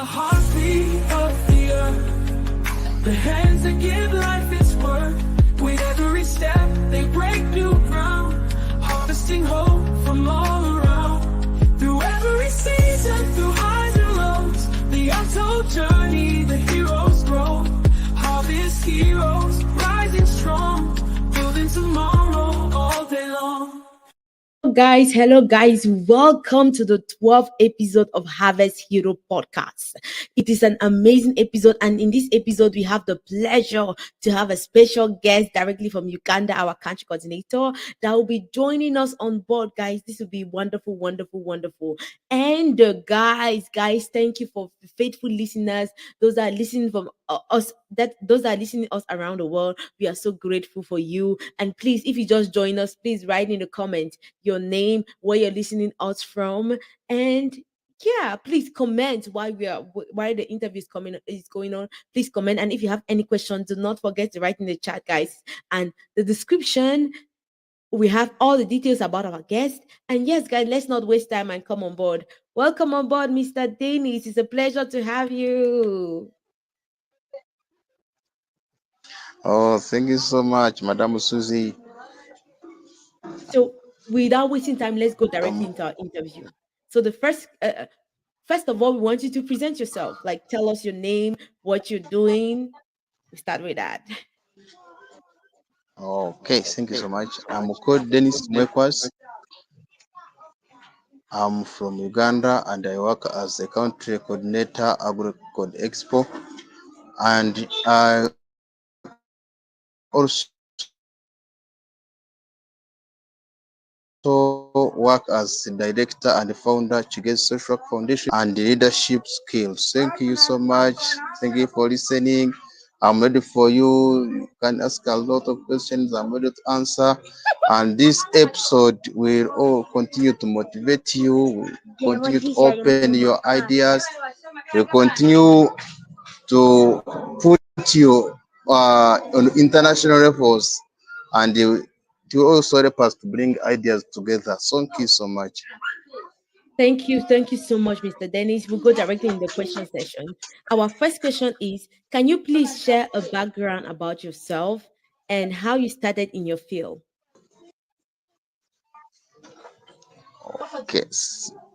heartbeat of the earth. The hands that give life its worth. With every step, they break new ground. Harvesting hope from all around. Through every season, through highs and lows. The untold journey, the heroes grow. Harvest heroes, rising strong. Building tomorrow all day long. Hello guys, welcome to the 12th episode of Harvest Hero Podcast. It is an amazing episode, and in this episode we have the pleasure to have a special guest directly from Uganda, our country coordinator, that will be joining us on board. Guys, this will be wonderful. And guys, thank you for faithful listeners, those that are listening from those that are listening to us around the world. We are so grateful for you. And please, if you just join us, please write in the comment your name, where you're listening us from, and yeah, please comment while the interview is going on. Please comment, and if you have any questions, do not forget to write in the chat, guys. And the description, we have all the details about our guest. And yes, guys, let's not waste time and come on board. Welcome on board, Mr. Denis. It's a pleasure to have you. Oh, thank you so much, Madam Susie. So, without wasting time, let's go directly Um, into our interview. So, first of all, we want you to present yourself. Like, tell us your name, what you're doing. We start with that. okay, thank you so much. I'm called Denis Mwekwas. I'm from Uganda and I work as a country coordinator, Agricodeexpo, and I also work as director and founder Chigez Social Foundation and leadership skills. Thank you so much. Thank you for listening. I'm ready for you. You can ask a lot of questions. I'm ready to answer. And this episode will all continue to motivate you, will continue to open your ideas, will continue to put you on international levels, and to also help us to bring ideas together. Thank you so much. Thank you so much, Mr. Dennis. We'll go directly in the question session. Our first question is: can you please share a background about yourself and how you started in your field? Okay.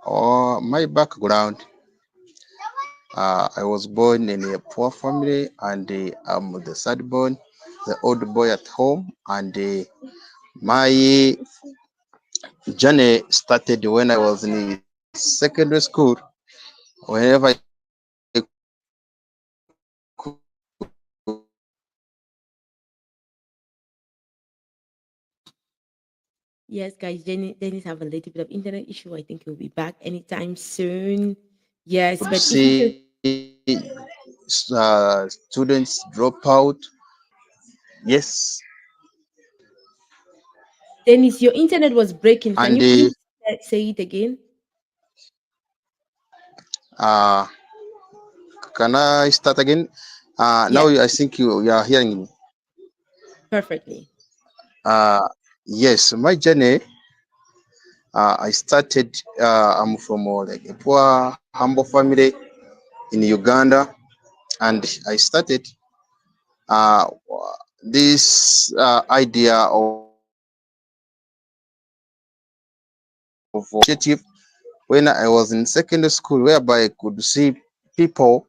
My background. I was born in a poor family, and I'm the third born, the old boy at home, and my journey started when I was in secondary school. Whenever I Yes, guys, Dennis have a little bit of internet issue. I think he'll be back anytime soon. Yes, but if you can, see students drop out, yes, Dennis, your internet was breaking. Can and you please say it again? uh, can I start again? Now Yes, I think you are hearing me. perfectly. Uh, yes, my journey. I started. I'm from like a poor, humble family in Uganda, and I started uh, this idea of initiative when I was in secondary school, whereby I could see people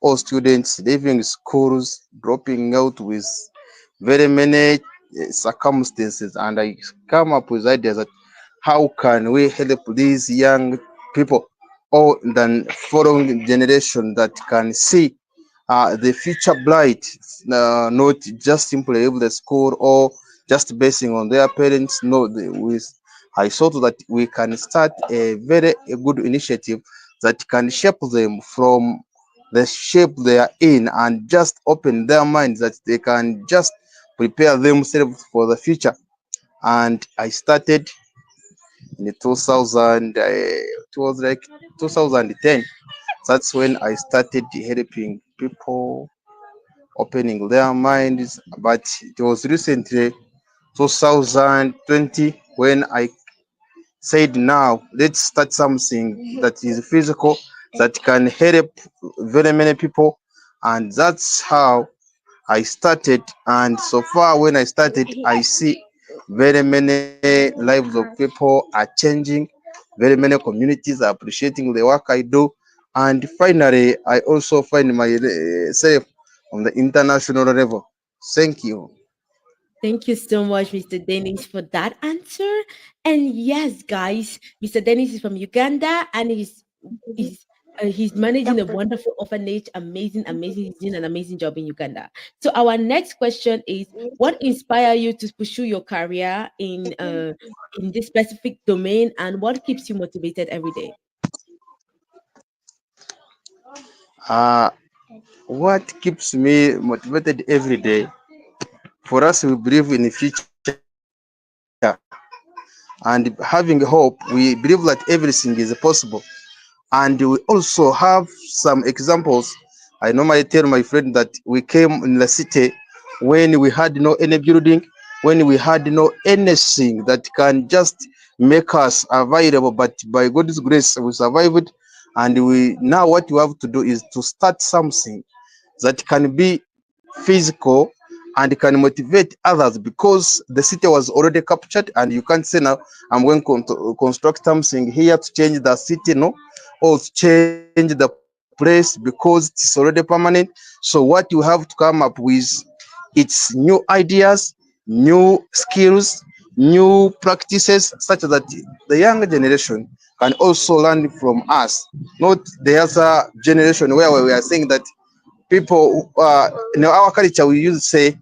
or students leaving schools, dropping out with very many circumstances, and I come up with ideas that how can we help these young people or the following generation that can see the future bright, not just simply leave the school or just basing on their parents. No, with I thought that we can start a good initiative that can shape them from the shape they are in and just open their minds that they can just prepare themselves for the future. And I started in 2000, it was like 2010. That's when I started helping people opening their minds. But it was recently 2020 when I said now let's start something that is physical that can help very many people. And that's how I started. And so far, when I started, I see very many lives of people are changing. Very many communities are appreciating the work I do. And finally, I also find myself on the international level. Thank you. Thank you so much, Mr. Dennis, for that answer. And yes, guys, Mr. Dennis is from Uganda, and he's managing a wonderful orphanage. Amazing, amazing. He's doing an amazing job in Uganda. So our next question is: what inspired you to pursue your career in this specific domain, and what keeps you motivated every day? Uh, what keeps me motivated every day? For us, we believe in the future and having hope. We believe that everything is possible. And we also have some examples. I normally tell my friend that we came in the city when we had no any building, when we had no anything that can just make us available, but by God's grace we survived. And we now what we have to do is to start something that can be physical and can motivate others, because the city was already captured and you can't say now I'm going to construct something here to change the city, no, or to change the place because it's already permanent. So what you have to come up with, it's new ideas, new skills, new practices, such that the younger generation can also learn from us, not the other generation where we are saying that people in our culture we used to say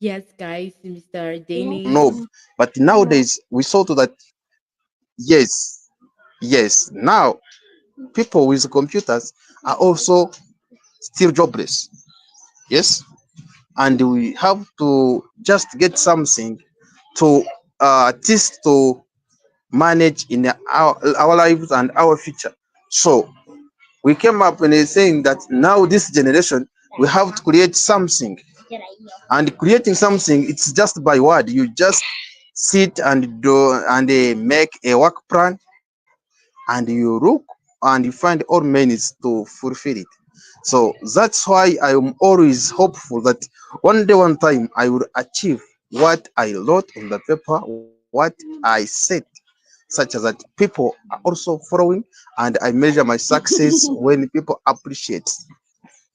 Yes, guys, Mr. Dennis. no, but nowadays we saw to that. Yes, yes, now people with computers are also still jobless. Yes, and we have to just get something to at least to manage in our lives and our future. So we came up and saying that now this generation we have to create something. And creating something, it's just by word. You just sit and do and make a work plan, and you look and you find all means to fulfill it. So that's why I am always hopeful that one day, one time, I will achieve what I wrote on the paper, what I said, such as that people are also following, and I measure my success when people appreciate.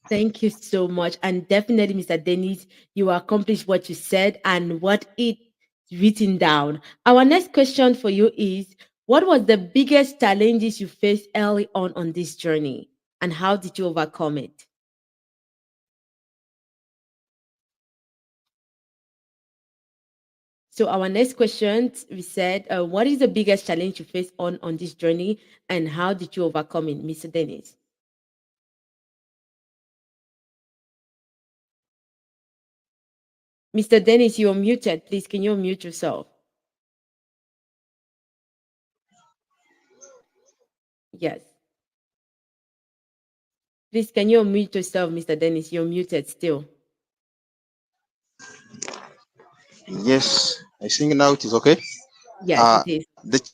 Thank you so much. And definitely, Mr. Dennis, you accomplished what you said and what it written down. Our next question for you is: what was the biggest challenges you faced early on this journey? And how did you overcome it? So our next question, we said, what is the biggest challenge you faced on this journey, and how did you overcome it, Mr. Dennis? Mr. Dennis, you're muted. Please, can you unmute yourself? Yes. Please, can you unmute yourself, Mr. Dennis? You're muted still. Yes, I think now it is okay. Yes, it is. The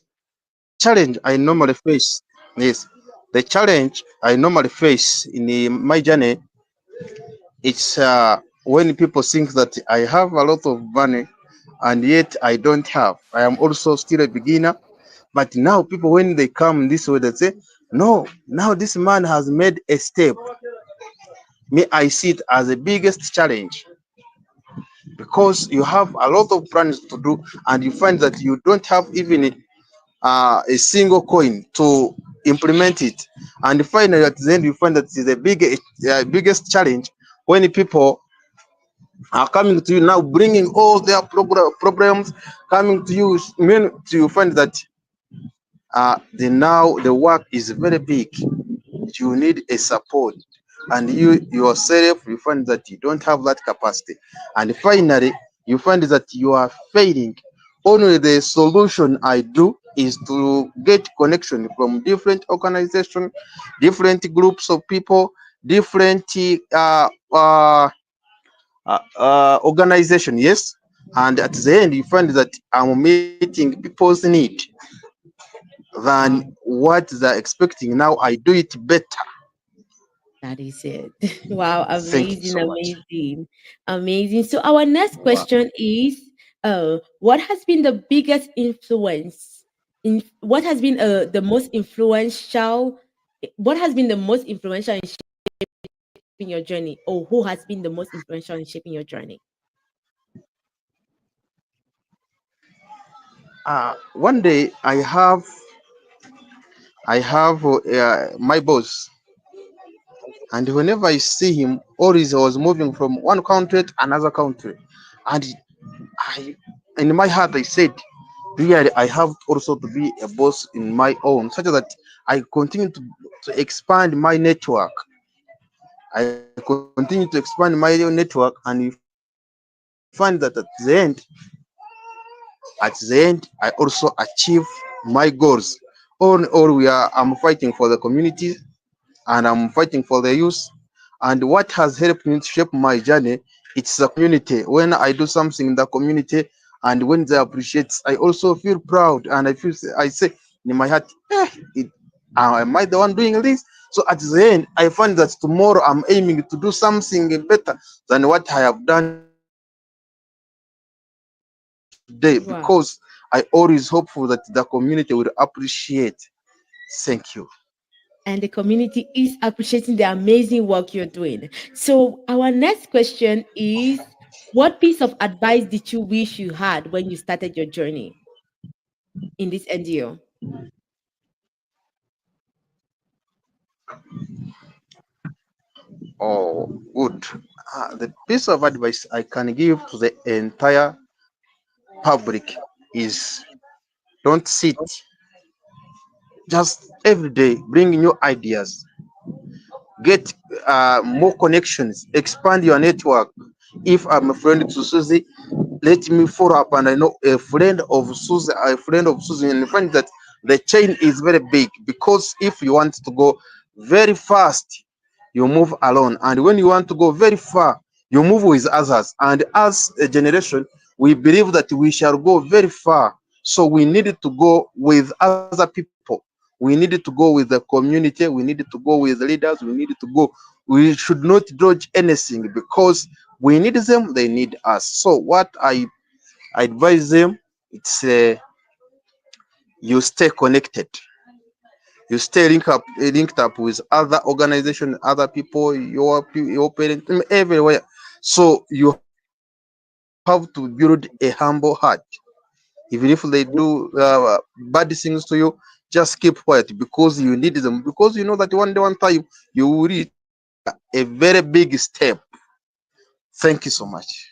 challenge I normally face, yes, the challenge I normally face in my journey, it's when people think that I have a lot of money and yet I don't have. I am also still a beginner. But now people, when they come this way, they say, no, now this man has made a step. Me, I see it as the biggest challenge, because you have a lot of plans to do and you find that you don't have even a single coin to implement it. And finally, at the end, you find that it's the biggest challenge when people are coming to you now, bringing all their problems, coming to you, mean to you find that the work is very big. You need a support, and you yourself you find that you don't have that capacity, and finally you find that you are failing. Only the solution I do is to get connection from different organizations, different groups of people, different organization. Yes, and at the end you find that I'm meeting people's need. Wow, than what they're expecting. Now I do it better. that is it. Wow, Thank you amazing, so much. amazing, amazing. So our next Wow. question is, what has been the biggest influence in what has been the most influential? What has been the most influential in shaping your journey, or who has been the most influential in shaping your journey? One day I have my boss, and whenever I see him, always I was moving from one country to another country, and I, in my heart, I said, really, I have also to be a boss in my own, such that I continue to expand my network. I continue to expand my network, and you find that at the end, I also achieve my goals. All I'm fighting for the community, and I'm fighting for the youth. And what has helped me to shape my journey, it's the community. When I do something in the community and when they appreciate, I also feel proud, and I say in my heart, it, am I the one doing this? So at the end, I find that tomorrow I'm aiming to do something better than what I have done today, because I always hopeful that the Wow. community will appreciate. Thank you. And the community is appreciating the amazing work you're doing. So, our next question is, what piece of advice did you wish you had when you started your journey in this NGO? Oh, good. The piece of advice I can give to the entire public is, don't sit, just every day bring new ideas, get more connections, expand your network. If I'm a friend to Susie, let me follow up, and I know a friend of Susie, and find that the chain is very big, because if you want to go very fast, you move alone, and when you want to go very far, you move with others. And as a generation, we believe that we shall go very far, so we needed to go with other people. We needed to go with the community. We needed to go with leaders. We needed to go. We should not dodge anything, because we need them. They need us. So what I advise them, it's you stay connected. You stay linked up with other organizations, other people, your parents, everywhere. So you have to build a humble heart. Even if they do bad things to you, just keep quiet, because you need them. Because you know that one day, one time, you will reach a very big step. Thank you so much.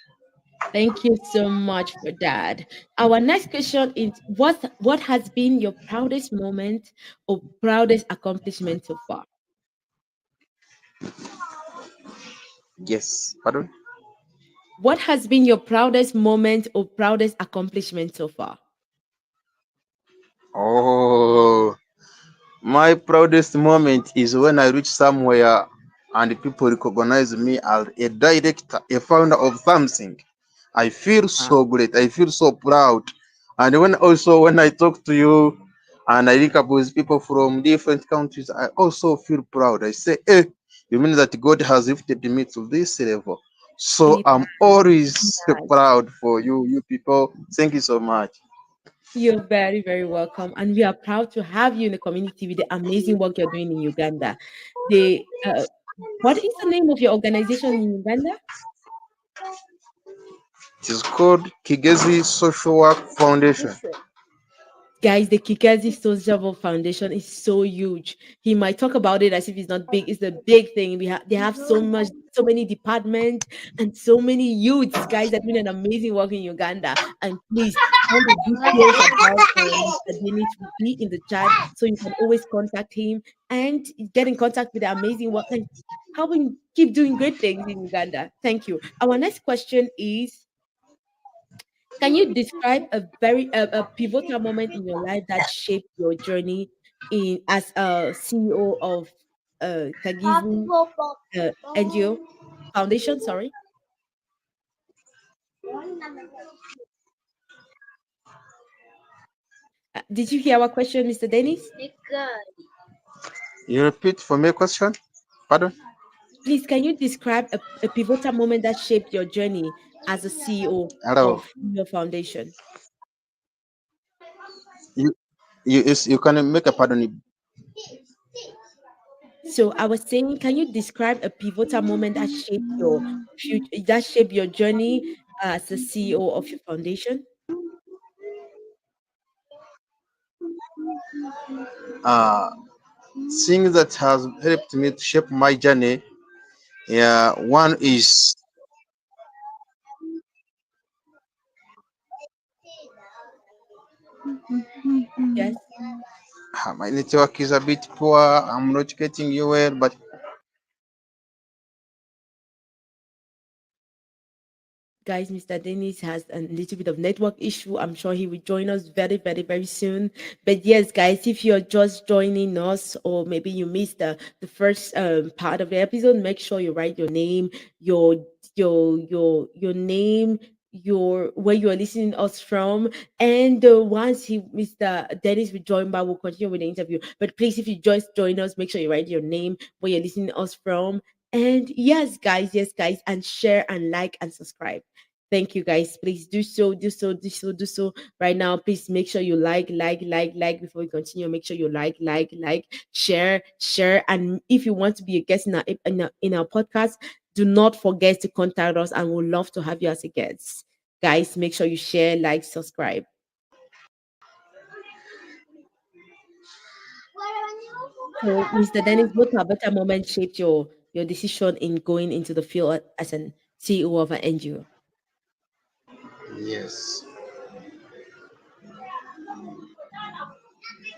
Thank you so much for that. Our next question is, what has been your proudest moment or proudest accomplishment so far? Yes, pardon. What has been your proudest moment or proudest accomplishment so far? Oh, my proudest moment is when I reach somewhere and people recognize me as a director, a founder of something. I feel so great. I feel so proud. And when I talk to you and I link up with people from different countries, I also feel proud. I say, hey, you mean that God has lifted me to this level? So It I'm always has. proud for you people. Thank you so much. You're very, very welcome. And we are proud to have you in the community with the amazing work you're doing in Uganda. What is the name of your organization in Uganda? It is called Kigezi Social Work Foundation. Guys, the Kikazi Social Foundation is so huge. He might talk about it as if it's not big. It's a big thing. They have so many departments and so many youths, guys, that doing an amazing work in Uganda. And please, all the details about Mr. Denis will be in the chat, so you can always contact him and get in contact with the amazing work and help him keep doing great things in Uganda. Thank you. Our next question is, can you describe a pivotal moment in your life that shaped your journey in as a CEO of Kagizi NGO Foundation? Sorry. Did you hear our question, Mr. Dennis? You repeat for me question? Pardon? Please, can you describe a pivotal moment that shaped your journey as a CEO Hello. of your foundation? You you can make a pardon. So I was saying, can you describe a pivotal moment that shaped your future, that shaped your journey as a CEO of your foundation? Uh things that has helped me to shape my journey. Yeah, one is Yes. my network is a bit poor. I'm not getting you well, but Guys, Mr. Dennis has a little bit of network issue. I'm sure he will join us very, very, very soon. But yes, guys, if you're just joining us, or maybe you missed the first part of the episode, make sure you write your name, your your name, your where you are listening us from, and once Mr. Dennis will join back, we'll continue with the interview. But please, if you just join us, make sure you write your name, where you're listening us from, and yes, guys, and share and like and subscribe. Thank you, guys. Please do so, do so right now. Please make sure you like before we continue. Make sure you like, share. And if you want to be a guest in our podcast, do not forget to contact us, and we'd love to have you as a guest. Guys, make sure you share, like, subscribe. So, Mr. Dennis, what better moment shaped your decision in going into the field as an CEO of an NGO? yes.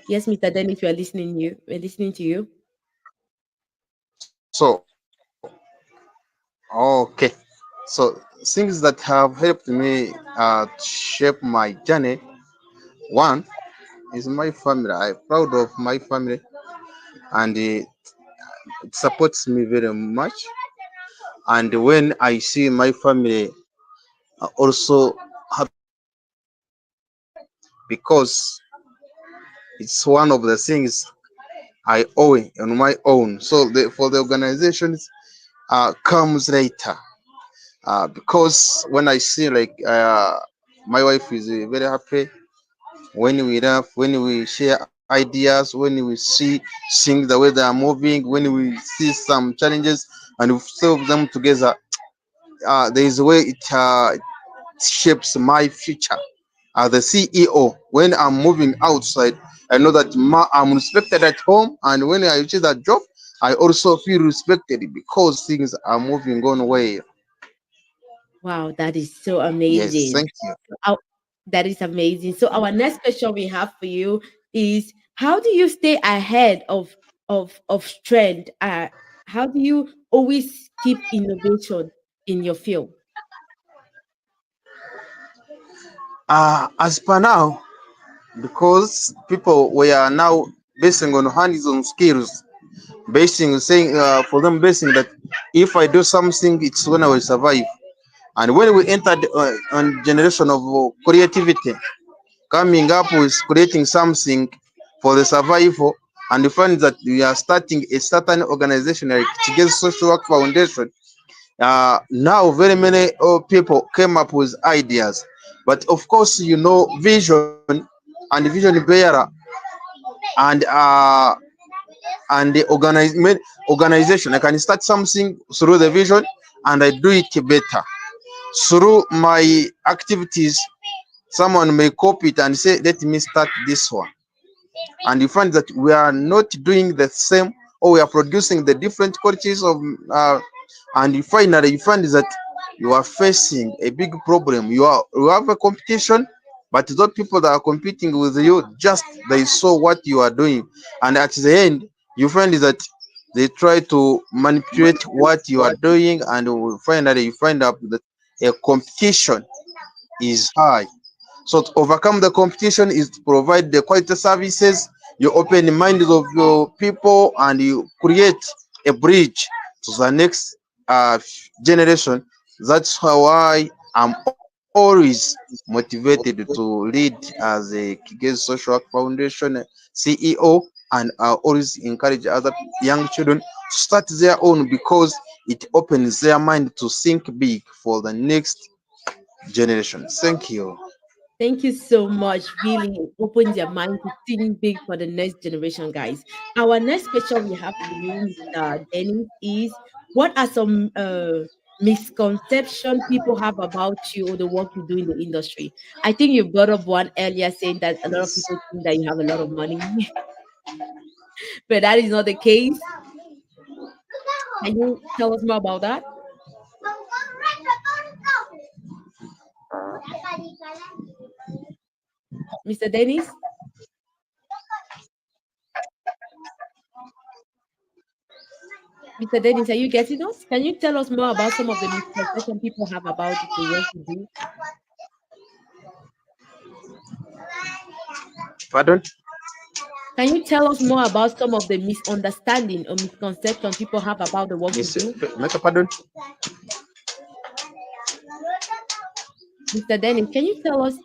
Yes, Mr. Dennis, we're listening to you. So okay. So things that have helped me shape my journey. One is my family. I'm proud of my family, and it supports me very much. And when I see my family also happy, because it's one of the things I owe on my own. So for the organizations comes later. Because when I see like my wife is very happy when we laugh, when we share ideas, when we see things the way they are moving, when we see some challenges and we solve them together. There is a way it shapes my future. As the CEO, when I'm moving outside, I know that I'm respected at home, and when I achieve that job, I also feel respected because things are moving on well. Wow, that is so Yes, amazing. thank you. Our- that is amazing. So our next question we have for you is, how do you stay ahead of trend? How do you always keep innovation in your field? As per now, because people we are now basing on hands-on skills, basing saying for them basing that if I do something, it's when I will survive. And when we entered on generation of creativity, coming up with creating something for the survival, and you find that we are starting a certain organization like Chigezi Social Work Foundation. Now very many people came up with ideas, but of course, vision and vision bearer and and the organization. I can start something through the vision, and I do it better through my activities. Someone may copy it and say, let me start this one. And you find that we are not doing the same, or we are producing the different qualities of uh, and finally you find that you are facing a big problem. You have a competition, but those people that are competing with you, just they saw what you are doing, and at the end you find that they try to manipulate what you are doing, and finally you find out that a competition is high. So to overcome the competition is to provide the quality services. You open the minds of your people and you create a bridge to the next generation. That's how I'm always motivated to lead as a Kigezi Social Work Foundation CEO, and I always encourage other young children to start their own because it opens their mind to think big for the next generation. Thank you. Thank you so much. Really opens your mind to think big for the next generation, guys. Our next question we have for you, Mr. Dennis, is what are some misconception people have about you or the work you do in the industry? I think you brought up one earlier saying that a lot of Yes. people think that you have a lot of money, but that is not the case. Can you tell us more about that, Mr. Dennis? Mr. Dennis, are you getting us? Can you tell us more about some of the misconceptions people have about the work you do? Pardon? Can you tell us more about some of the misunderstanding or misconception people have about the work you Yes. do? Make a pardon? Mr. Dennis, can you tell us?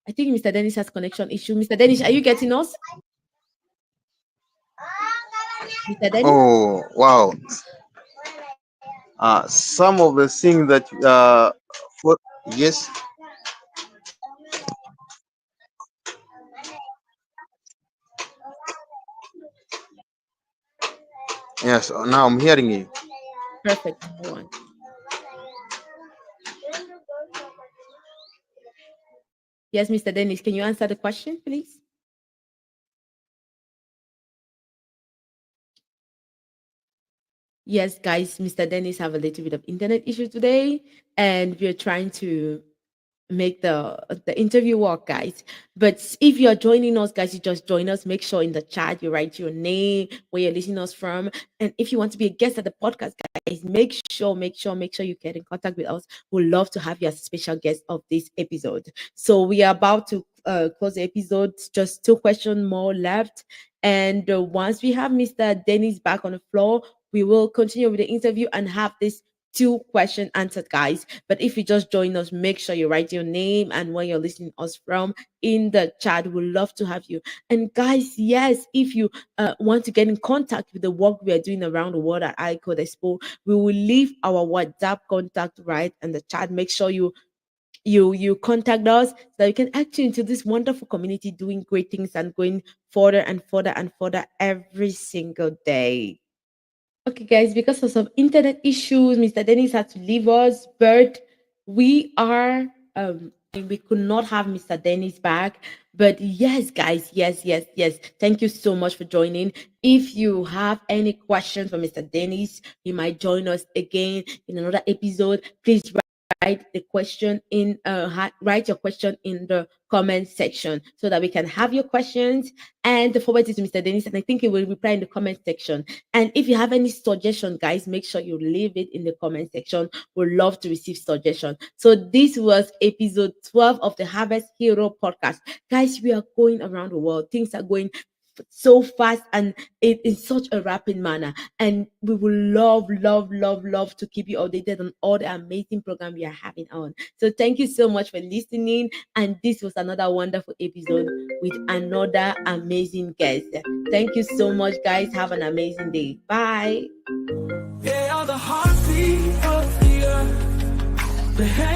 I think Mr. Dennis has connection issue. Mr. Dennis, are you getting us? Mr. Dennis? Oh, wow. Some of the things that for, yes, yes. Now I'm hearing you. Perfect. Go on. Yes, Mr. Dennis, can you answer the question, please? Yes, guys, Mr. Dennis have a little bit of internet issue today, and we're trying to make the interview work, guys. But if you're joining us, guys, you just join us. Make sure in the chat you write your name, where you're listening us from, and if you want to be a guest at the podcast, guys, make sure you get in contact with us. We'd love to have you as a special guest of this episode. So we are about to close the episode. Just two questions more left, and once we have Mr. Dennis back on the floor, we will continue with the interview and have this two question answered, guys. But if you just join us, make sure you write your name and where you're listening us from in the chat. We'd love to have you. And guys, yes, if you want to get in contact with the work we are doing around the world at Agricodeexpo, we will leave our WhatsApp contact right in the chat. Make sure you contact us so that you can actually into this wonderful community doing great things and going further and further and further every single day. Okay, guys, because of some internet issues, Mr. Dennis had to leave us, but we are we could not have Mr. Dennis back. But yes, guys, yes. Thank you so much for joining. If you have any questions for Mr. Dennis, he might join us again in another episode. Please write the question in write your question in the comment section so that we can have your questions and forward it to Mr. Dennis, and I think he will reply in the comment section. And if you have any suggestion, guys, make sure you leave it in the comment section. We'd love to receive suggestion. So this was episode 12 of the Harvest Hero podcast. Guys, we are going around the world. Things are going so fast and it in such a rapid manner, and we will love to keep you updated on all the amazing program we are having on. So thank you so much for listening, and this was another wonderful episode with another amazing guest. Thank you so much, guys. Have an amazing day. Bye. They are the heartbeat of the earth. The hand